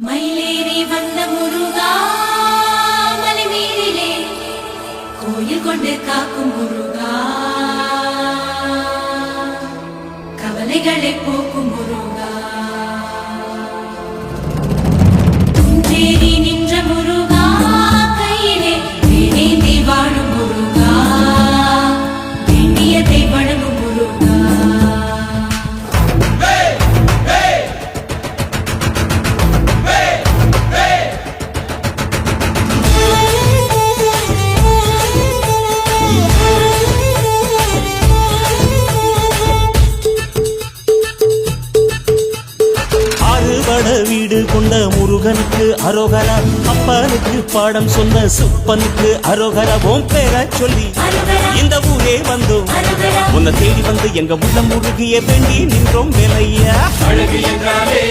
மயிலேறி வந்த முருகா மலைமீறிலே கோயில் கொண்டு காக்கும் முருகா கவலைகளை போக்கும் முருகா துஞ்சேரி நின்ற முருகா கையிலே வேணேந்தி வாழும் முருகா வேண்டியதை வழங்கும் முருகா வீடு கொண்ட முருகனுக்கு அரோகரா, அப்பனுக்கு பாடம் சொன்ன சுப்பனுக்கு அரோகரா. ஓம் பேர சொல்லி இந்த ஊரே வந்தோம், உன்னை தேடி வந்து எங்க உள்ள முருகிய வேண்டி நின்றோம் வேலையா. அழகு என்றாலே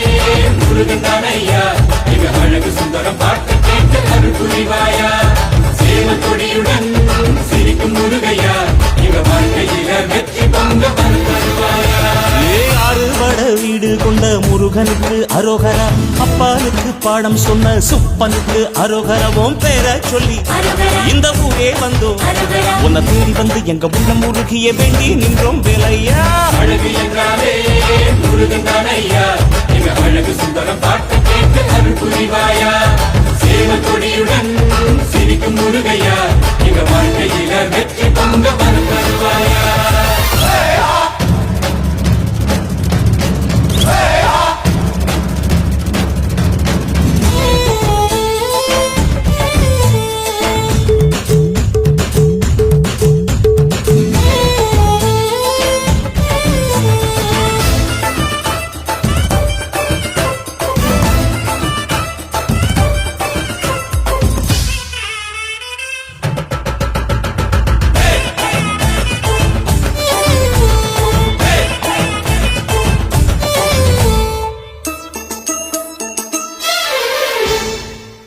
முருகன் தானையா, மிக அழகு சுந்தரம் பார்த்து கேட்டு அருள் புரிவாயா. சேவல் கொடியுடன் சிரிக்கும் முருகையா, இவ வாழ்க்கையில வெற்றி பங்க தருவாயா. ஆறுபட வீடு கொண்ட முருகனுக்கு அரோகரா, அப்பனுக்கு பாடம் சொன்ன சுப்பனுக்கு அரோகரா. ஓம் பேர சொல்லி இந்த ஊரே வந்தோம், உன்னை தேடி வந்து எங்க உள்ள முருகிய வேண்டி நின்றோம் வேலையா. அழகு என்றாலே முருகன் தானையா, மிக அழகு சுந்தரம் பார்த்து கேட்டு அருள் புரிவாயா. சேவல் கொடியுடன் சிரிக்கும் முருகையா, இவ வாழ்க்கையில வெற்றி பங்க தருவாயா.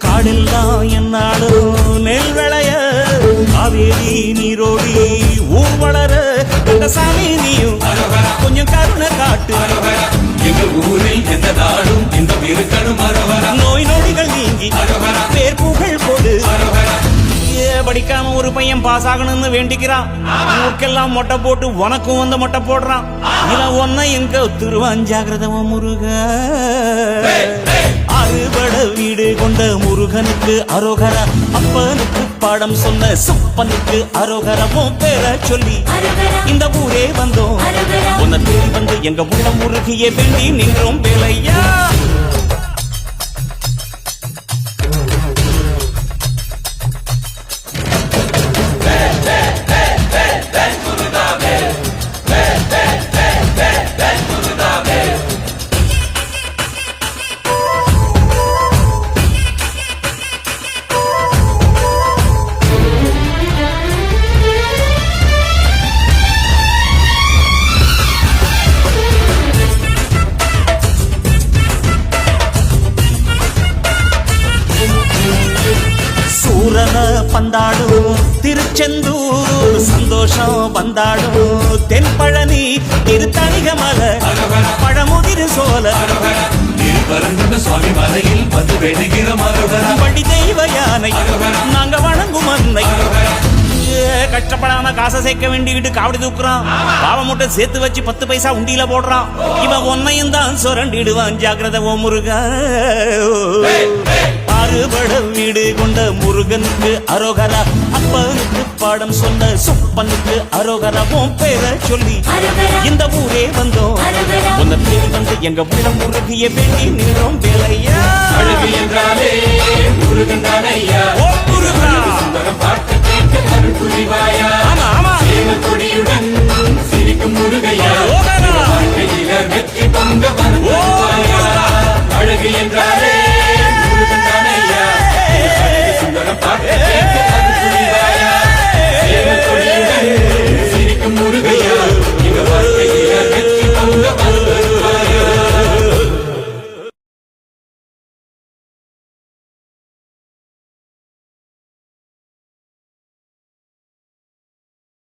காடெல்லாம் என்னாலும் நெல் விளைய, காவேரி நீரோடி ஊர் வளர, இந்த சாமி நீயும் கொஞ்சம் கருணை காட்டு. எங்க ஊரில் எந்த நாடும் இந்த இருக்கணும் அரோகரா. நோய் நொடிகள் நீங்கி பேர் புகழ் கொடு. படிக்காம ஒரு பையன் பாஸ் ஆகணும்னு வேண்டிக்கிறான், ஊருக்கெல்லாம் மொட்டை போட்டு உனக்கும் வந்து மொட்டை போடுறான். இவன் ஒன்ன எங்க திருவான் ஜாகிரதவ முருக. அறுபட வீடு கொண்ட முருகனுக்கு அரோகரா, அப்பனுக்கு பாடம் சொன்ன சுப்பனுக்கு அரோகரா. உன் பேர சொல்லி இந்த ஊரே வந்தோம், உன்னை தேடி வந்து எங்க உள்ள முருகிய வேண்டி நின்றோம் வேலையா. பந்தாடும் திருச்செந்தூர் சந்தோஷம் வந்தாடும் தென்பழனி திருத்தணிகமலை பழமுதிர் சோல சுவாமி மலையில் வந்து வேண்டுகிற அரோகரா. வண்டி தெய்வ யானை நாங்க வணங்கும் அன்னை. கஷ்டப்படாம காசை சேர்க்க வேண்டிக்கிட்டு காவடி தூக்குறான், பாவ மூட்டை சேர்த்து வச்சு 10 பைசா உண்டியில போடுறான். இவன் ஒன்னையும் தான் சுரண்டிடுவான் ஜாகிரத. ஓ முருகா. அறுபட வீடு கொண்ட முருகனுக்கு அரோகரா, அப்பனுக்கு பாடம் சொன்ன சுப்பனுக்கு அரோகரா. உன் பேர சொல்லி இந்த ஊரே வந்தோம், உன்னை தேடி வந்து எங்க உள்ள முருகிய வேண்டி நின்றோம் வேலையா. அழகு என்றாலே முருகன் தானையா, ஓ முருகா. சுந்தரம் பார்த்து கேட்டு அருள் புரிவாயா. ஆமா ஆமா. சேவல் கொடியுடன் சிரிக்கும் முருகையா,